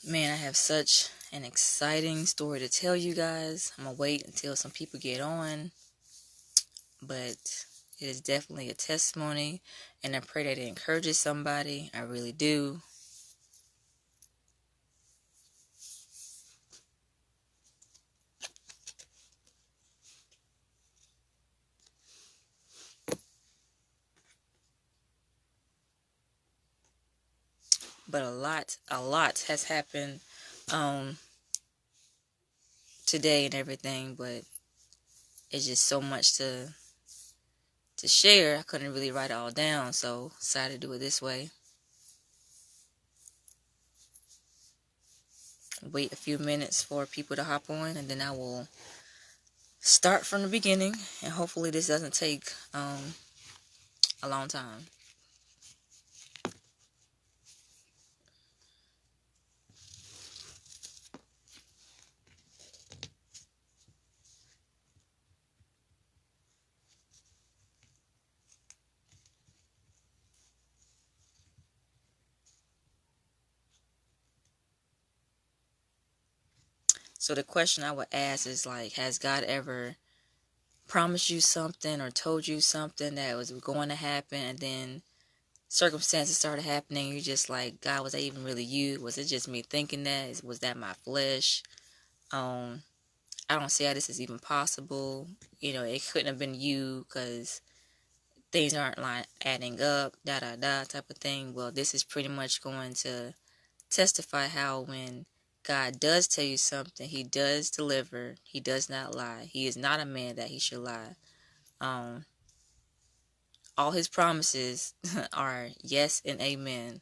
Man, I have such an exciting story to tell you guys. I'm gonna wait until some people get on, but it is definitely a testimony, and I pray that it encourages somebody. I really do. But a lot has happened um today and everything, but it's just so much to share. I couldn't really write it all down, so decided to do it this way. Wait a few minutes for people to hop on, and then I will start from the beginning, and hopefully this doesn't take a long time. So the question I would ask is like, has God ever promised you something or told you something that was going to happen, and then circumstances started happening? You're just like, God, was that even really you? Was it just me thinking that? Was that my flesh? Um, I don't see how this is even possible. It couldn't have been you because things aren't like adding up, da da da type of thing. Well, this is pretty much going to testify how when God does tell you something, He does deliver. He does not lie. He is not a man that He should lie. Um, all His promises are yes and amen.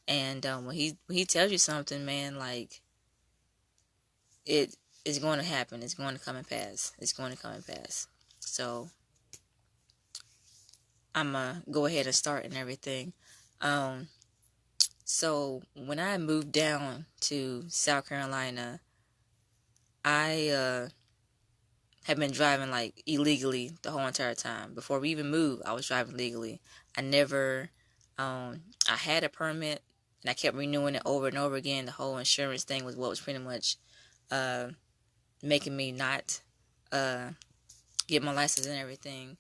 And when he tells you something, man, like it is going to happen. It's going to come and pass. It's going to come and pass. So I'm gonna go ahead and start and everything. Um, so when I moved down to South Carolina, I have been driving like illegally the whole entire time. Before we even moved, I was driving legally. I never, I had a permit and I kept renewing it over and over again. The whole insurance thing was what was pretty much uh, making me not get my license and everything.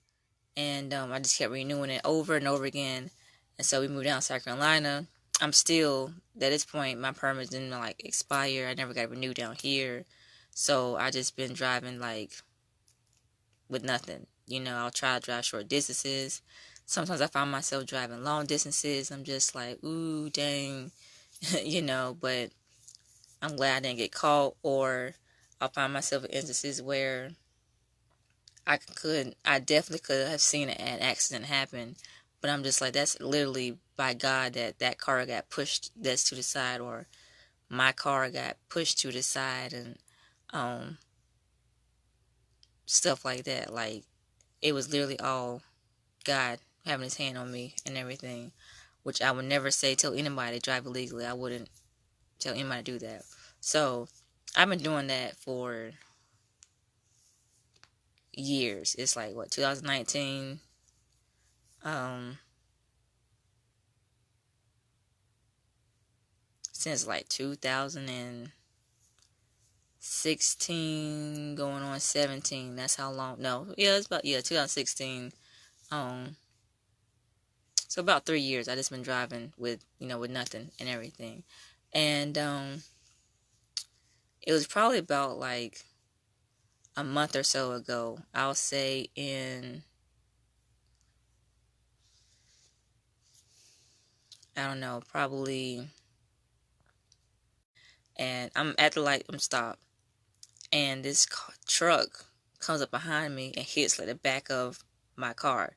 And I just kept renewing it over and over again. And so we moved down to South Carolina. I'm still, at this point, my permit didn't like expire. I never got renewed down here. So I just been driving like with nothing. I'll try to drive short distances. Sometimes I find myself driving long distances. I'm just like, ooh, dang, but I'm glad I didn't get caught. Or I'll find myself in instances where I definitely could have seen an accident happen, but I'm just like, that's literally by God that that car got pushed that's to the side, or my car got pushed to the side, and um, stuff like that. Like, it was literally all God having His hand on me and everything, which I would never tell anybody to drive illegally. I wouldn't tell anybody to do that. So I've been doing that for years. It's like what, 2019. Um, since like 2016 going on 17. That's how long. No, yeah, it's about, 2016. Um, so about 3 years I just been driving with nothing and everything. And it was probably about like a month or so ago. I'll say I don't know, probably. And I'm at the light. I'm stopped, and this truck comes up behind me and hits like the back of my car.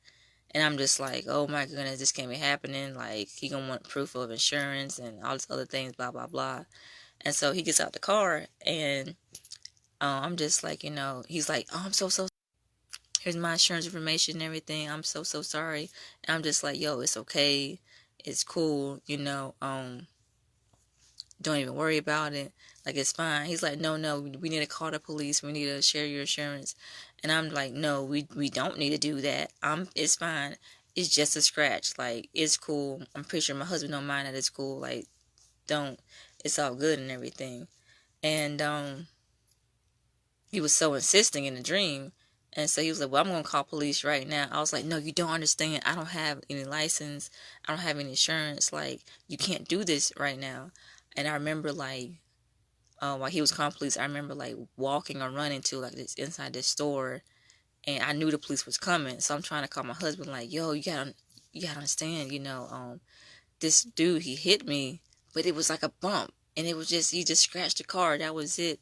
And I'm just like, oh my goodness, this can't be happening. Like, he gonna want proof of insurance and all this other things, blah, blah, blah. And so he gets out the car, and I'm just like, he's like, oh, I'm so, here's my insurance information and everything. I'm so sorry. And I'm just like, yo, it's okay. It's cool, don't even worry about it. Like, it's fine. He's like, no, we need to call the police. We need to share your insurance. And I'm like, no, we don't need to do that. It's fine. It's just a scratch. Like, it's cool. I'm pretty sure my husband don't mind that it's cool. Like, don't. it's all good and everything. And he was so insisting in the dream. And so he was like, well, I'm going to call police right now. I was like, no, you don't understand. I don't have any license. I don't have any insurance. Like, you can't do this right now. And I remember, like, while he was calling police, I remember, like, walking or running to, like, this inside this store. And I knew the police was coming. So I'm trying to call my husband, like, yo, you gotta understand, this dude, he hit me, but it was like a bump. And it was just, he just scratched the car. That was it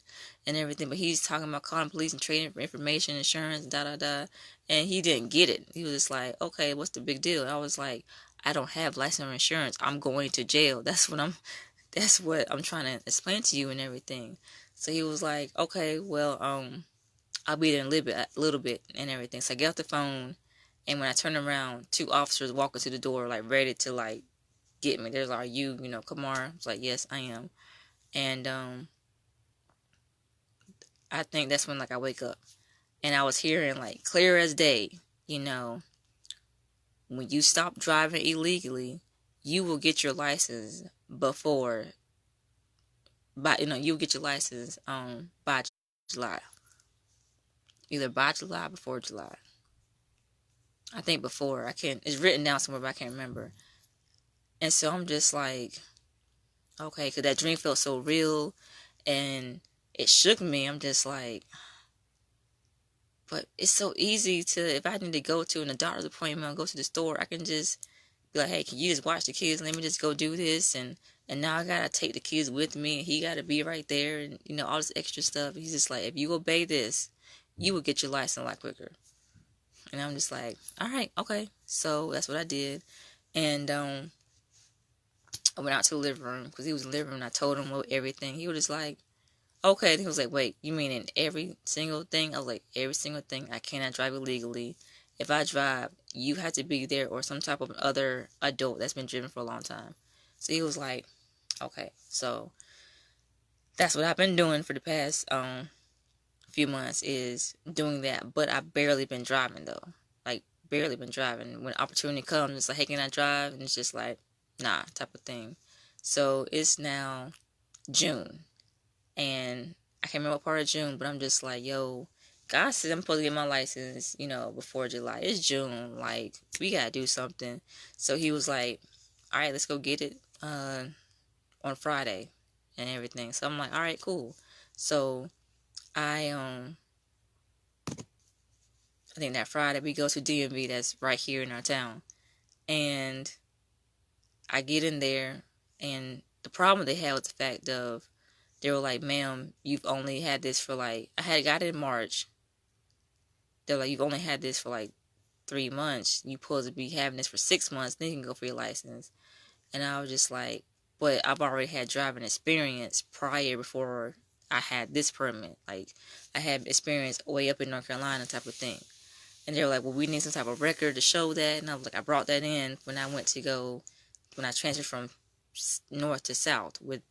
and everything. But he's talking about calling police and trading for information, insurance, da da da. And he didn't get it. He was just like, okay, what's the big deal? I was like, I don't have license or insurance. I'm going to jail. That's what I'm trying to explain to you and everything. So he was like, okay, well, I'll be there in a little bit and everything. So I get off the phone. And when I turn around, two officers walk into the door, like ready to like get me. There's like, are you, Kamar? I was like, yes, I am. And I think that's when like I wake up and I was hearing like clear as day, you know, when you stop driving illegally, you will get your license before you'll get your license by July. Either by July, before July. I think before. I can't, it's written down somewhere, but I can't remember. And so I'm just like, okay, because that dream felt so real and it shook me. I'm just like, but it's so easy to, if I need to go to a doctor's appointment or go to the store, I can just be like, hey, can you just watch the kids? Let me just go do this. And now I gotta take the kids with me and he gotta be right there and, all this extra stuff. He's just like, if you obey this, you will get your license a lot quicker. And I'm just like, all right, okay. So that's what I did. And I went out to the living room because he was in the living room and I told him everything. He was just like, okay. And he was like, wait, you mean in every single thing? I was like, every single thing. I cannot drive illegally. If I drive, you have to be there or some type of other adult that's been driven for a long time. So he was like, okay. So that's what I've been doing for the past few months is doing that. But I've barely been driving though. Like barely been driving. When opportunity comes, it's like, hey, can I drive? And it's just like, nah, type of thing. So it's now June. And I can't remember what part of June, but I'm just like, yo, God said I'm supposed to get my license, before July. It's June. Like, we gotta do something. So he was like, all right, let's go get it on Friday and everything. So I'm like, all right, cool. So I think that Friday we go to DMV that's right here in our town. And I get in there and the problem they had was the fact of they were like, ma'am, you've only had this for like, I had got it in March. They're like, you've only had this for like 3 months. You supposed to be having this for 6 months, then you can go for your license. And I was just like, but I've already had driving experience prior before I had this permit. Like, I had experience way up in North Carolina type of thing. And they were like, well, we need some type of record to show that. And I was like, I brought that in when I transferred from north to south with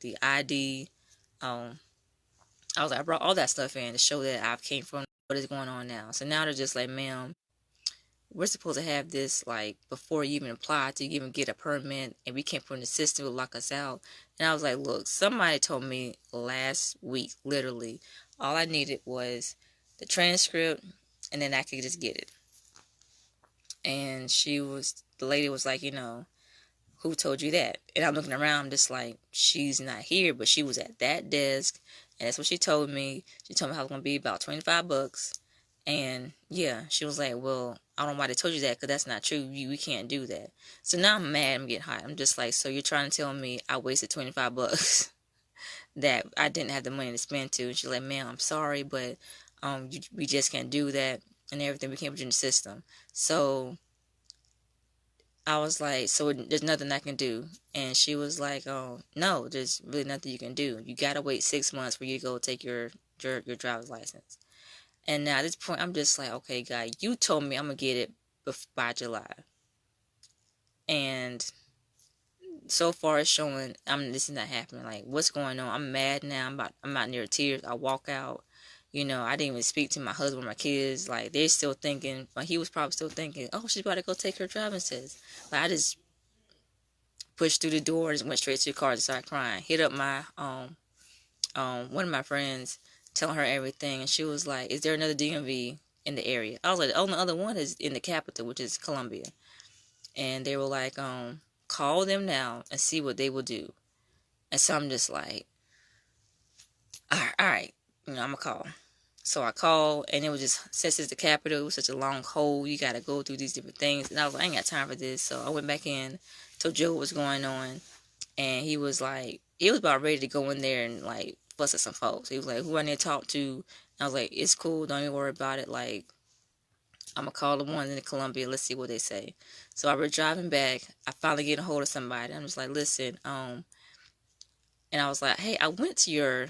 the ID. I was like, I brought all that stuff in to show that I came from what is going on now. So now they're just like, ma'am, we're supposed to have this like before you even apply to even get a permit, and we can't put in the system, will lock us out. And I was like, look, somebody told me last week, literally, all I needed was the transcript, and then I could just get it. And the lady was like, who told you that? And I'm looking around, just like, she's not here, but she was at that desk, and that's what she told me. She told me how it was going to be about $25. And yeah, she was like, well, I don't know why they told you that, because that's not true. We can't do that. So now I'm mad, I'm getting hot. I'm just like, so you're trying to tell me I wasted $25 that I didn't have the money to spend to? And she's like, ma'am, I'm sorry, but we just can't do that and everything. We can't put you in the system. So I was like, so there's nothing I can do. And she was like, oh, no, there's really nothing you can do. You got to wait 6 months for you to go take your driver's license. And now at this point, I'm just like, okay, God, you told me I'm going to get it by July. And so far it's showing this is not happening. Like, what's going on? I'm mad now. I'm out near tears. I walk out. I didn't even speak to my husband or my kids. Like, they're still thinking, he was probably still thinking, oh, she's about to go take her driving test. Like, I just pushed through the door and just went straight to the car and started crying. Hit up my one of my friends, telling her everything, and she was like, "Is there another DMV in the area?" I was like, "The only other one is in the capital, which is Columbia." And they were like, "Call them now and see what they will do." And so I'm just like, all right, I'm gonna call. So I called, and it was just, since it's the capital, it was such a long hold. You got to go through these different things. And I was like, I ain't got time for this. So I went back in, told Joe what was going on. And he was like, he was about ready to go in there and like fuss at some folks. He was like, who I need to talk to? And I was like, it's cool. Don't even worry about it. Like, I'm going to call the ones in Columbia. Let's see what they say. So I was driving back. I finally get a hold of somebody. I'm just like, listen, and I was like, hey, I went to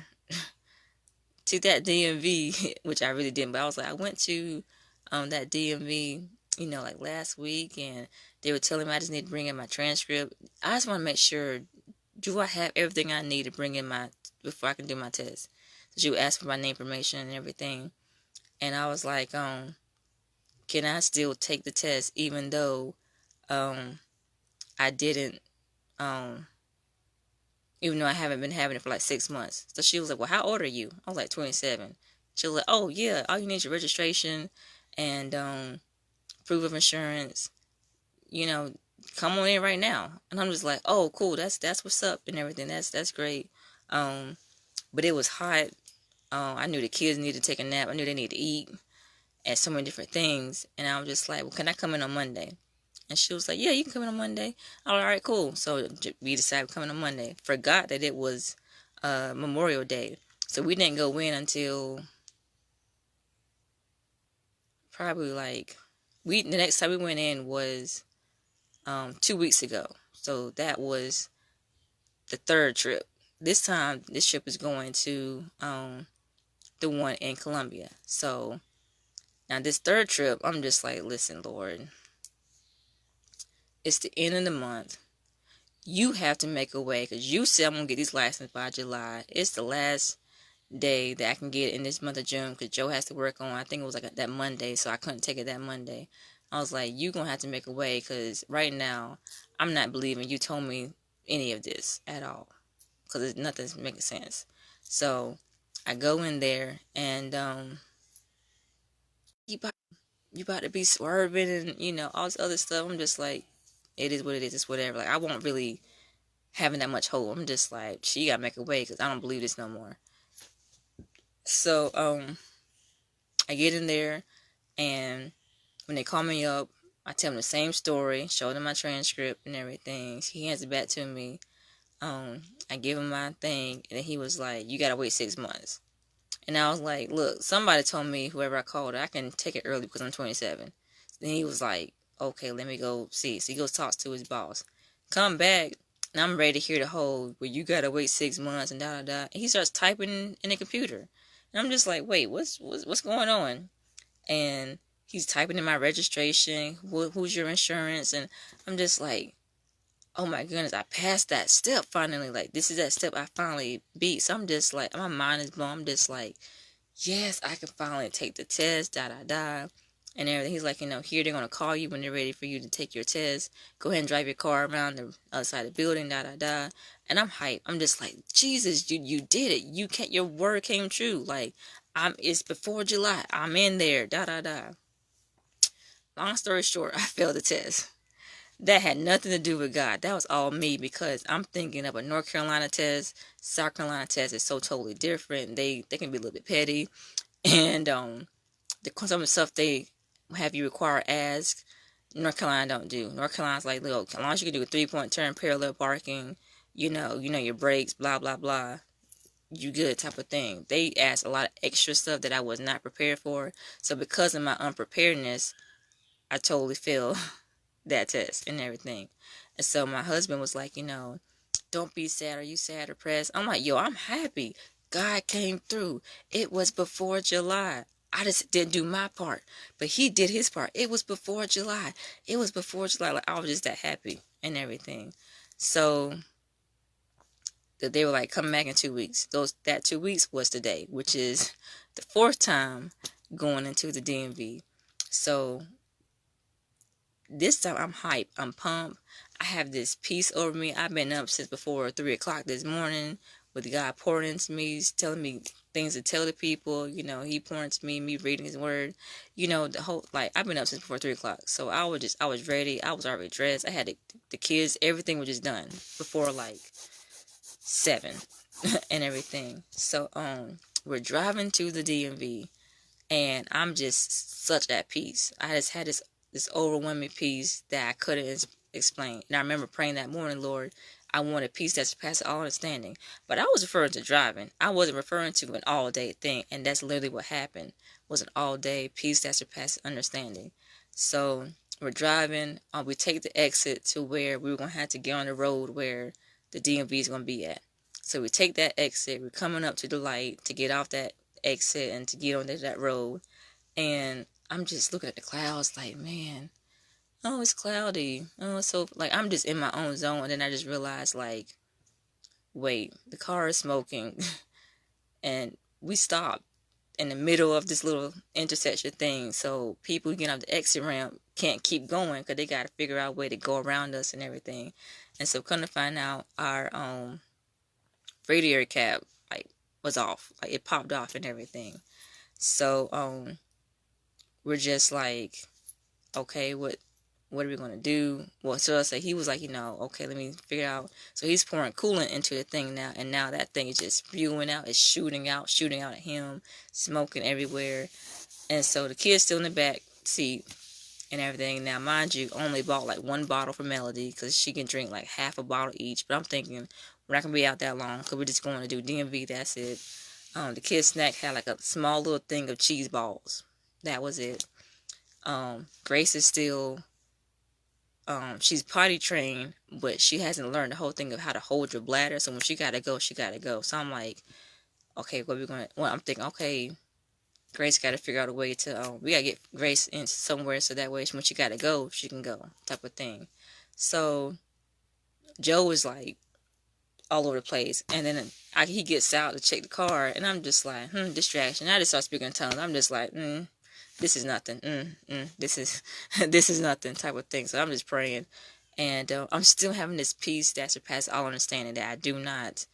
to that DMV, which I really didn't, but I was like, I went to that DMV, like last week, and they were telling me I just need to bring in my transcript. I just want to make sure, do I have everything I need to bring in before I can do my test? So you asked for my name information and everything, and I was like, can I still take the test even though I didn't, even though I haven't been having it for like 6 months. So she was like, well, how old are you? I was like 27. She was like, oh yeah, all you need is your registration and proof of insurance, come on in right now. And I'm just like, oh cool, that's what's up and everything. That's great. But it was hot. I knew the kids needed to take a nap. I knew they needed to eat and so many different things. And I was just like, well, can I come in on Monday? And she was like, yeah, you can come in on Monday. I was like, all right, cool. So we decided to come in on Monday. Forgot that it was Memorial Day. So we didn't go in until probably the next time we went in was 2 weeks ago. So that was the third trip. This time, this trip is going to the one in Columbia. So now this third trip, I'm just like, listen, Lord, it's the end of the month. You have to make a way, because you said I'm going to get these licenses by July. It's the last day that I can get in this month of June, because Joe has to work on, I think it was like that Monday, so I couldn't take it that Monday. I was like, you going to have to make a way, because right now, I'm not believing you told me any of this at all, because nothing's making sense. So I go in there, and you about to be swerving and, all this other stuff. I'm just like, it is what it is. It's whatever. Like, I won't really having that much hope. I'm just like, she got to make a way, because I don't believe this no more. So, I get in there, and when they call me up, I tell them the same story, show them my transcript and everything. He hands it back to me. I give him my thing, and then he was like, you got to wait 6 months. And I was like, look, somebody told me, whoever I called, I can take it early because I'm 27. Then he was like, okay, let me go see. So he goes talks to his boss. Come back, and I'm ready to hear the whole, well, you got to wait 6 months and da-da-da. And he starts typing in the computer. And I'm just like, wait, what's going on? And he's typing in my registration, who's your insurance? And I'm just like, oh my goodness, I passed that step finally. Like, this is that step I finally beat. So I'm just like, my mind is blown. I'm just like, yes, I can finally take the test, da-da-da, and everything. He's like, here they're going to call you when they're ready for you to take your test. Go ahead and drive your car around the other side of the building, da-da-da. And I'm hyped. I'm just like, Jesus, you did it. Your word came true. Like, it's before July. I'm in there, da-da-da. Long story short, I failed the test. That had nothing to do with God. That was all me, because I'm thinking of a North Carolina test. South Carolina test is so totally different. They can be a little bit petty. And some of the stuff they have you require ask, North Carolina don't do. North Carolina's like, look, as long as you can do a 3-point turn, parallel parking, you know your brakes, blah, blah, blah, you good type of thing. They asked a lot of extra stuff that I was not prepared for. So because of my unpreparedness, I totally failed that test and everything. And so my husband was like, don't be sad. Are you sad or depressed? I'm like, yo, I'm happy. God came through. It was before July. I just didn't do my part, but he did his part. It was before July. It was before July. Like, I was just that happy and everything. So they were like, come back in 2 weeks. That 2 weeks was today, which is the 4th time going into the DMV. So this time I'm hyped. I'm pumped. I have this peace over me. I've been up since before 3 o'clock this morning with God pouring into me, telling me things to tell the people. He pouring into me reading His Word. The whole, like, I've been up since before 3 o'clock. So I was ready. I was already dressed. I had the kids. Everything was just done before like 7 and everything. So we're driving to the DMV, and I'm just such at peace. I just had this overwhelming peace that I couldn't explain. And I remember praying that morning, Lord, I want a peace that surpasses all understanding. But I was referring to driving. I wasn't referring to an all-day thing, and that's literally what happened. Was an all-day peace that surpasses understanding. So we're driving. We take the exit to where we were gonna have to get on the road where the DMV is gonna be at. So we take that exit. We're coming up to the light to get off that exit and to get on that road. And I'm just looking at the clouds like, man, oh, it's cloudy. Oh, it's so, like, I'm just in my own zone. And then I just realized, like, wait, the car is smoking. And we stopped in the middle of this little intersection thing. So people getting off the exit ramp can't keep going because they got to figure out a way to go around us and everything. And so come to find out, our radiator cap, like, was off. Like, it popped off and everything. So we're just like, okay, what are we gonna do? Well, so I say he was like, okay, let me figure out. So he's pouring coolant into the thing now, and now that thing is just spewing out. It's shooting out at him, smoking everywhere. And so the kid's still in the back seat and everything. Now, mind you, only bought like one bottle for Melody because she can drink like half a bottle each. But I'm thinking we're not gonna be out that long because we're just going to do DMV. That's it. The kid's snack had like a small little thing of cheese balls. That was it. Grace is still, she's potty trained, but she hasn't learned the whole thing of how to hold your bladder. So when she gotta go, she gotta go. So I'm like, okay, I'm thinking, okay, Grace gotta figure out a way to, we gotta get Grace in somewhere so that way when she gotta go, she can go, type of thing. So Joe is like all over the place, and then he gets out to check the car, and I'm just like, distraction. I just start speaking in tongues. I'm just like, this is nothing. This is this is nothing, type of thing. So I'm just praying, and I'm still having this peace that surpasses all understanding that I do not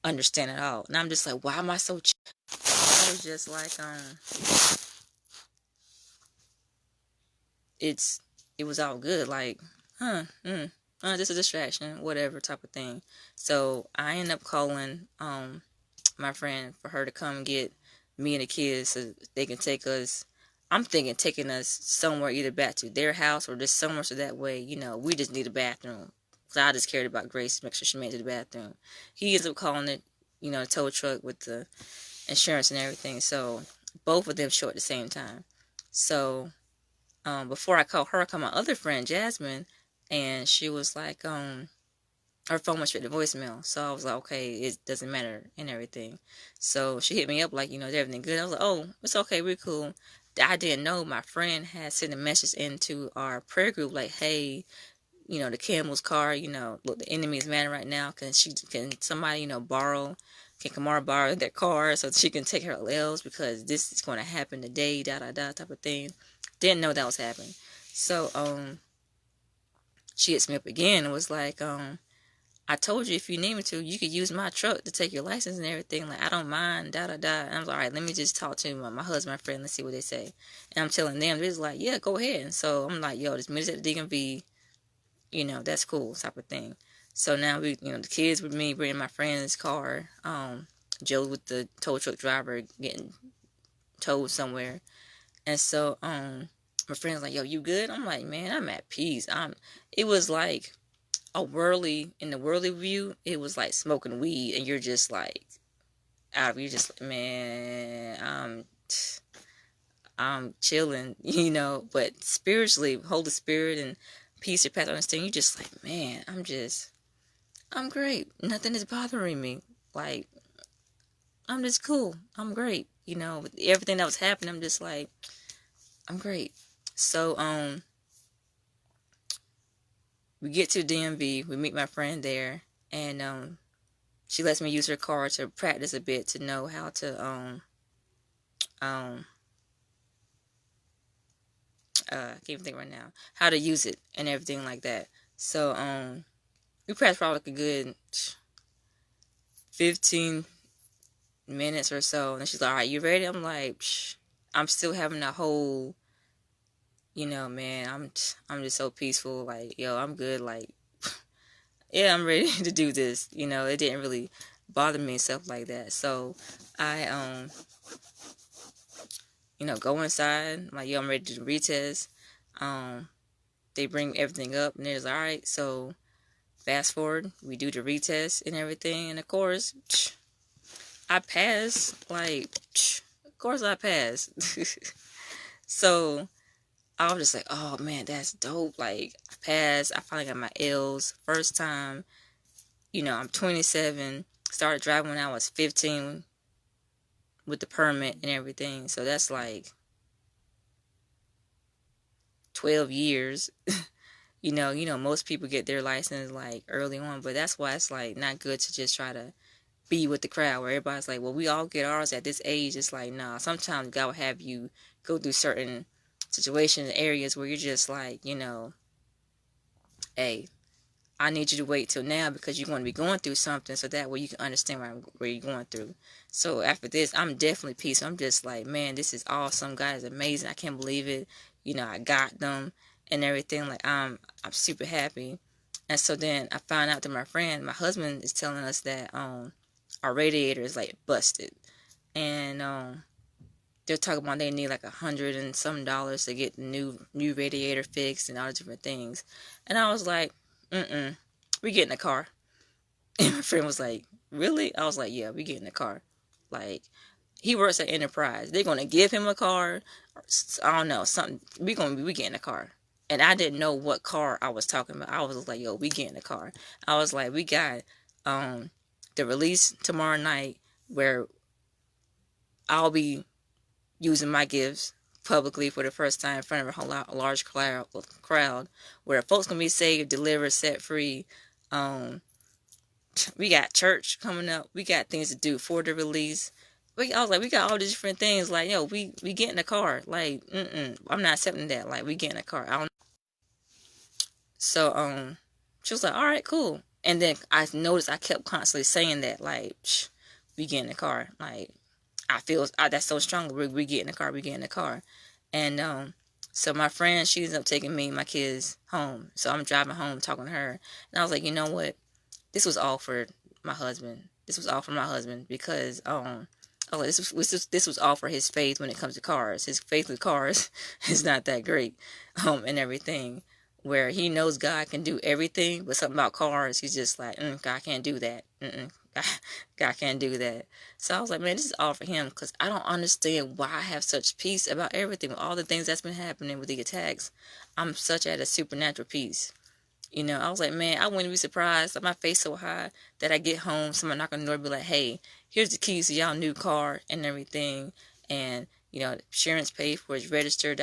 understand at all. And I'm just like, why am I so? I was just like, it was all good. Like, this is a distraction, whatever, type of thing. So I end up calling my friend for her to come get me and the kids so they can take us. I'm thinking taking us somewhere, either back to their house or just somewhere so that way, we just need a bathroom. So I just cared about Grace, make sure she made it to the bathroom. He ends up calling it, a tow truck with the insurance and everything. So both of them show at the same time. So before I called her, I called my other friend, Jasmine, and she was like, her phone went straight to voicemail. So I was like, okay, it doesn't matter and everything. So she hit me up like, is everything good? I was like, oh, it's okay, we're cool. I didn't know my friend had sent a message into our prayer group like, hey, the Campbell's car, look, the enemy is mad right now. Can somebody, can Kamara borrow their car so she can take her L's because this is going to happen today, type of thing. Didn't know that was happening. So, she hits me up again and was like, I told you if you need me to, you could use my truck to take your license and everything. Like, I don't mind, And I was like, all right, let me just talk to my husband, my friend, let's see what they say. And I'm telling them, they're just like, yeah, go ahead. And so I'm like, yo, this meeting's at the DMV, that's cool, type of thing. So now the kids with me, bringing my friend's car, Joe with the tow truck driver getting towed somewhere. And so, my friend's like, yo, you good? I'm like, man, I'm at peace. It was like in the worldly view, it was like smoking weed and you're just like, you're just like, man, I'm chilling, but spiritually, Holy Spirit and peace or path understanding, you just like, man, I'm great. Nothing is bothering me. Like, I'm just cool. I'm great. With everything that was happening, I'm just like, I'm great. So, we get to DMV, we meet my friend there, and, she lets me use her car to practice a bit to know how to, I can't even think right now, how to use it and everything like that. So we practiced probably like a good 15 minutes or so, and she's like, "All right, you ready?" I'm like, Psh. I'm still having a whole, man. I'm just so peaceful. Like, yo, I'm good. Like, yeah, I'm ready to do this. It didn't really bother me and stuff like that. So I go inside. I'm like, yo, I'm ready to do the retest. Um, they bring everything up, and there's all right. So fast forward, we do the retest and everything, and of course, I passed. Like, of course I passed. So I was just like, oh man, that's dope. Like, I passed. I finally got my L's first time. I'm 27. Started driving when I was 15 with the permit and everything. So that's like 12 years. Most people get their license like early on, but that's why it's like not good to just try to be with the crowd where everybody's like, well, we all get ours at this age. It's like, nah, sometimes God will have you go through certain situations, areas where you're just like, hey, I need you to wait till now because you're going to be going through something so that way you can understand where you're going through. So after this, I'm definitely peace. I'm just like, man, this is awesome. God is amazing. I can't believe it. I got them and everything. Like, I'm super happy. And so then I found out that my husband is telling us that our radiator is like busted. And they're talking about they need like $100 and some dollars to get the new radiator fixed and all the different things. And I was like, we get in the car. And my friend was like, really? I was like, yeah, we get in the car. Like, he works at Enterprise. They're gonna give him a car. I don't know, something. We get in the car. And I didn't know what car I was talking about. I was like, yo, we get in the car. I was like, we got the release tomorrow night where I'll be using my gifts publicly for the first time in front of a large crowd where folks gonna be saved, delivered, set free. We got church coming up. We got things to do for the release. I was like, we got all these different things. Like, yo, we get in the car. Like, I'm not accepting that. Like, we get in the car. I don't. So, she was like, all right, cool. And then I noticed I kept constantly saying that, like, we get in the car. Like, I feel that's so strong. We get in the car. We get in the car. And so my friend, she ends up taking me and my kids home. So I'm driving home talking to her. And I was like, you know what? This was all for my husband. This was all for my husband because this was all for his faith when it comes to cars. His faith with cars is not that great, and everything. Where he knows God can do everything, but something about cars, he's just like, God can't do that. God can't do that. So I was like, man, this is all for him because I don't understand why I have such peace about everything. With all the things that's been happening with the attacks, I'm such at a supernatural peace. I was like, man, I wouldn't be surprised. Like, my face so high that I get home, someone knock on the door and be like, hey, here's the keys to y'all new car and everything. And, insurance paid for, it's registered,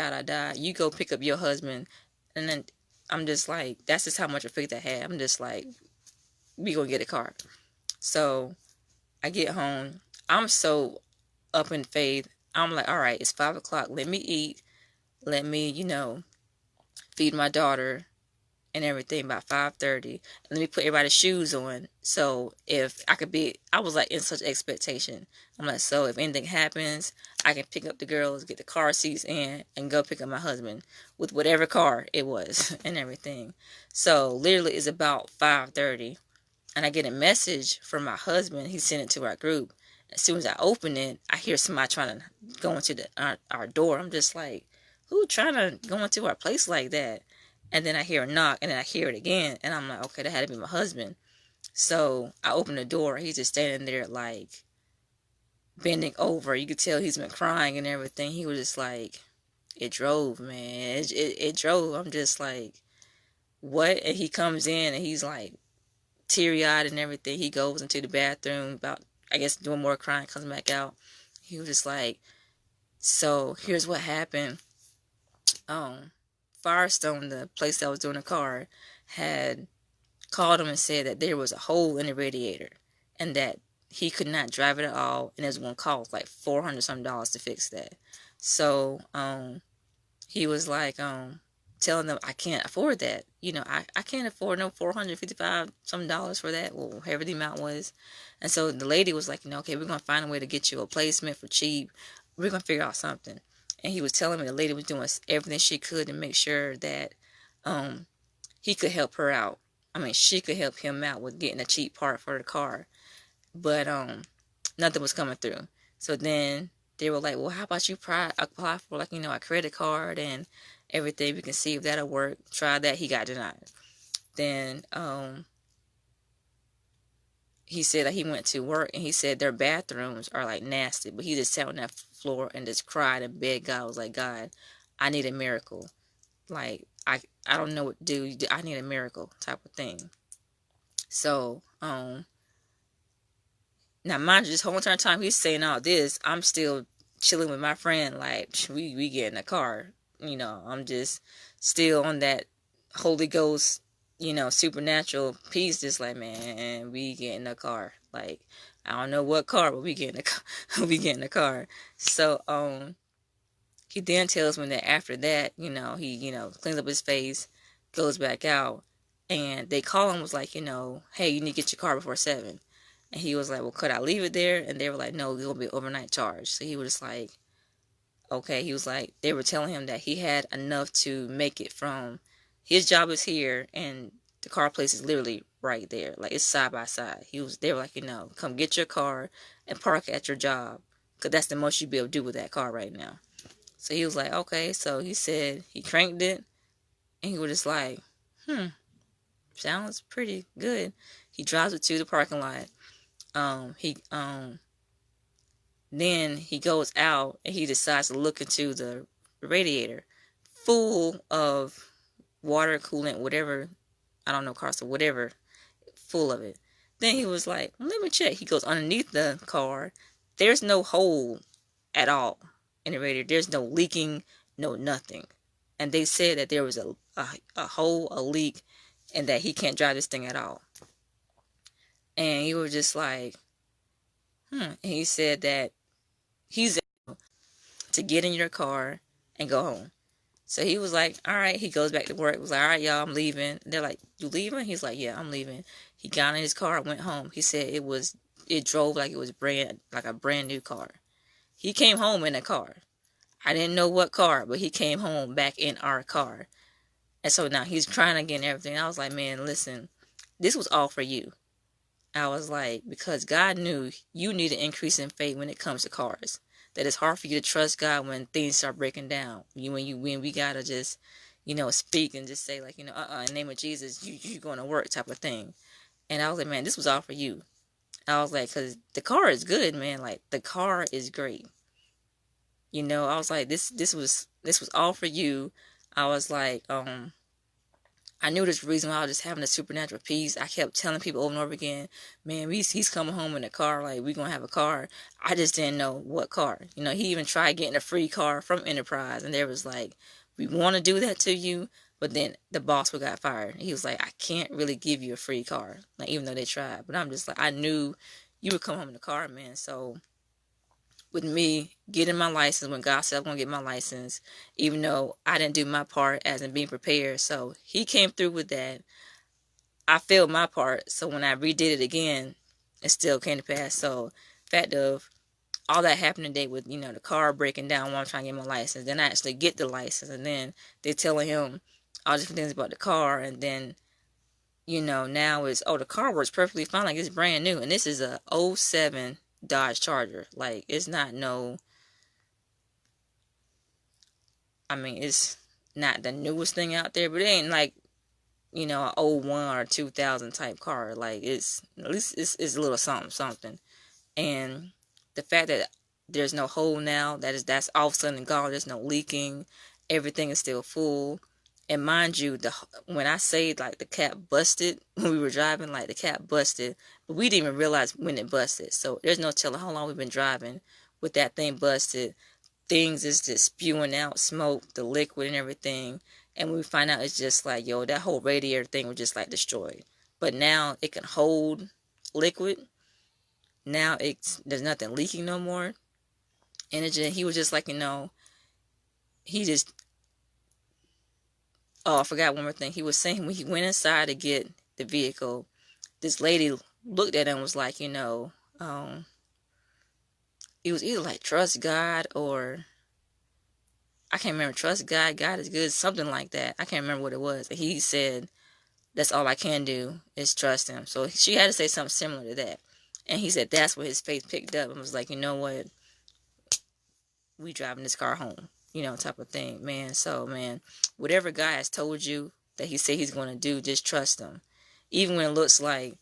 You go pick up your husband. And then I'm just like, that's just how much of faith I had. I'm just like, we gonna get a car. So I get home. I'm so up in faith. I'm like, all right, it's 5 o'clock. Let me eat. Let me, feed my daughter and everything by 5:30. And let me put everybody's shoes on. So if I could be, I was like in such expectation. I'm like, so if anything happens, I can pick up the girls, get the car seats in, and go pick up my husband with whatever car it was and everything. So literally it's about 5:30. And I get a message from my husband. He sent it to our group. As soon as I open it, I hear somebody trying to go into our door. I'm just like, who trying to go into our place like that? And then I hear a knock, and then I hear it again. And I'm like, okay, that had to be my husband. So I open the door. He's just standing there, like, bending over. You could tell he's been crying and everything. He was just like, it drove, man. It drove. I'm just like, what? And he comes in, and he's like, teary-eyed and everything. He goes into the bathroom about, I guess, doing more crying, comes back out. He was just like, so here's what happened. Firestone, the place that I was doing the car, had called him and said that there was a hole in the radiator and that he could not drive it at all, and it was going to cost like $400 some to fix that. So he was like, telling them I can't afford that. I can't afford no $455 some dollars for that, or whatever the amount was. And so the lady was like, okay, we're gonna find a way to get you a placement for cheap. We're gonna figure out something. And he was telling me the lady was doing everything she could to make sure that he could help her out. I mean, she could help him out with getting a cheap part for the car. But nothing was coming through. So then they were like, well, how about you apply for like, a credit card and everything. We can see if that'll work. Try that. He got denied. Then he said that he went to work and he said their bathrooms are like nasty. But he just sat on that floor and just cried and begged God. I was like, God, I need a miracle. Like, I don't know what to do. I need a miracle type of thing. So, now mind you, this whole entire time he's saying all this, I'm still chilling with my friend. Like, we get in the car. I'm just still on that Holy Ghost, supernatural peace. Just like, man, we get in the car. Like, I don't know what car, but we get in the car. We get in the car. So, he then tells me that after that, he, cleans up his face, goes back out, and they call him, was like, hey, you need to get your car before 7. And he was like, well, could I leave it there? And they were like, no, it'll be overnight charge. So he was just like, okay. He was like, they were telling him that he had enough to make it from his job is here and the car place is literally right there. Like, it's side by side. They were like, come get your car and park at your job. Because that's the most you'd be able to do with that car right now. So he was like, okay. So he said he cranked it and he was just like, sounds pretty good. He drives it to the parking lot. Then he goes out and he decides to look into the radiator full of water, coolant, whatever, I don't know, caustic, whatever, full of it. Then he was like, let me check. He goes underneath the car. There's no hole at all in the radiator. There's no leaking, no nothing. And they said that there was a hole, a leak, and that he can't drive this thing at all. And he was just like, And he said that he's able to get in your car and go home. So he was like, all right. He goes back to work. He was like, all right, y'all, I'm leaving. They're like, you leaving? He's like, yeah, I'm leaving. He got in his car and went home. He said it drove like it was like a brand new car. He came home in a car. I didn't know what car, but he came home back in our car. And so now he's trying again everything. I was like, man, listen, this was all for you. I was like, because God knew you need an increase in faith when it comes to cars. That it's hard for you to trust God when things start breaking down. When we gotta just, speak and just say like, in the name of Jesus, you going to work type of thing. And I was like, man, this was all for you. I was like, cause the car is good, man. Like, the car is great. I was like, this was all for you. I was like, I knew this reason why I was just having a supernatural peace. I kept telling people over and over again, man, he's coming home in a car. Like, we're going to have a car. I just didn't know what car. He even tried getting a free car from Enterprise. And there was like, we want to do that to you. But then the boss got fired. He was like, I can't really give you a free car. Like, even though they tried. But I'm just like, I knew you would come home in a car, man. So with me getting my license, when God said I'm going to get my license, even though I didn't do my part as in being prepared. So he came through with that. I failed my part. So when I redid it again, it still came to pass. So fact of all that happened today with, the car breaking down while I'm trying to get my license. Then I actually get the license. And then they're telling him all different things about the car. And then, now it's, the car works perfectly fine. Like, it's brand new. And this is a '07 Dodge Charger. Like, it's not it's not the newest thing out there, but it ain't like, an '01 or 2000 type car. Like, it's, at least it's a little something. And the fact that there's no hole now, that's all of a sudden gone. There's no leaking. Everything is still full. And mind you, when I say like the cap busted when we were driving, like the cap busted, but we didn't even realize when it busted. So there's no telling how long we've been driving with that thing busted. Things is just spewing out smoke, the liquid and everything. And when we find out, it's just like, yo, that whole radiator thing was just like destroyed. But now it can hold liquid. Now there's nothing leaking no more. And he was just like, he just Oh, I forgot one more thing. He was saying when he went inside to get the vehicle, this lady looked at him and was like, it was either like trust God or I can't remember, trust God, God is good, something like that. I can't remember what it was. And he said, that's all I can do is trust him. So she had to say something similar to that. And he said that's where his faith picked up and was like, you know what? We driving this car home, type of thing, man. So, man, whatever God has told you that he said he's going to do, just trust him. Even when it looks like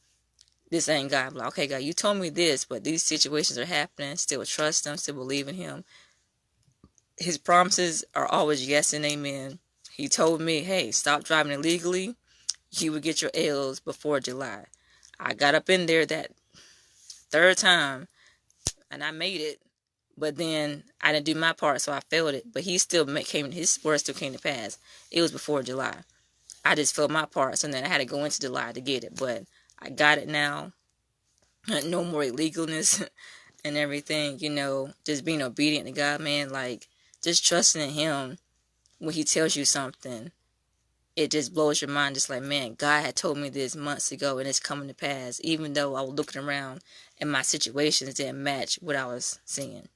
this ain't God. Like, okay, God, you told me this, but these situations are happening. Still trust him, still believe in him. His promises are always yes and amen. He told me, hey, stop driving illegally. You would get your L's before July. I got up in there that third time and I made it, but then I didn't do my part, so I failed it. But he still his word still came to pass. It was before July. I just failed my part, so then I had to go into July to get it. But I got it now. No more illegalness and everything, just being obedient to God, man. Like, just trusting in him when he tells you something. It just blows your mind. Just like, man, God had told me this months ago and it's coming to pass. Even though I was looking around and my situations didn't match what I was seeing.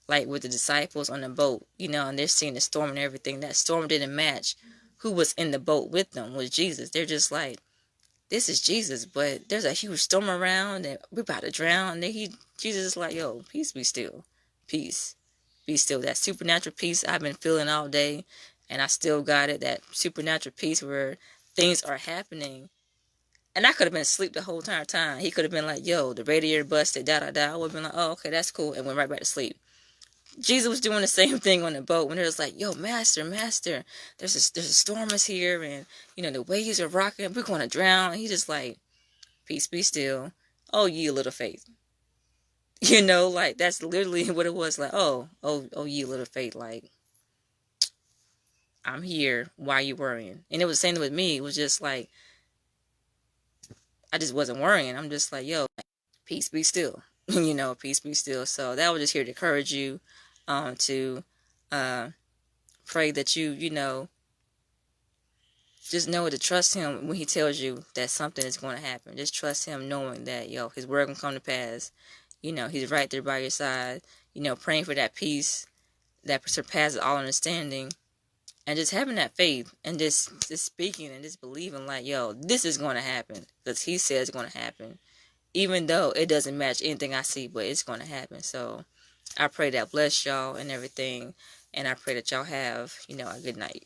Like with the disciples on the boat, and they're seeing the storm and everything. That storm didn't match who was in the boat with them, was Jesus. They're just like, this is Jesus, but there's a huge storm around and we're about to drown. And then Jesus is like, yo, peace be still. Peace be still. That supernatural peace I've been feeling all day, and I still got it. That supernatural peace where things are happening. And I could have been asleep the whole entire time. He could have been like, yo, the radiator busted, da-da-da. I would have been like, oh, okay, that's cool, and went right back to sleep. Jesus was doing the same thing on the boat when it was like, yo, master, there's a storm is here, and, the waves are rocking, we're going to drown. And he's just like, peace be still. Oh, ye little faith. Like, that's literally what it was. Like, oh, ye little faith. Like, I'm here. Why are you worrying? And it was the same with me. It was just like, I just wasn't worrying. I'm just like, yo, peace be still. Peace be still. So that was just here to encourage you to pray that you, just know to trust him when he tells you that something is going to happen. Just trust him knowing that, his word can come to pass. He's right there by your side. Praying for that peace that surpasses all understanding. And just having that faith and just speaking and just believing like, yo, this is going to happen. Because he says it's going to happen. Even though it doesn't match anything I see, but it's going to happen. So I pray that bless y'all and everything. And I pray that y'all have, a good night.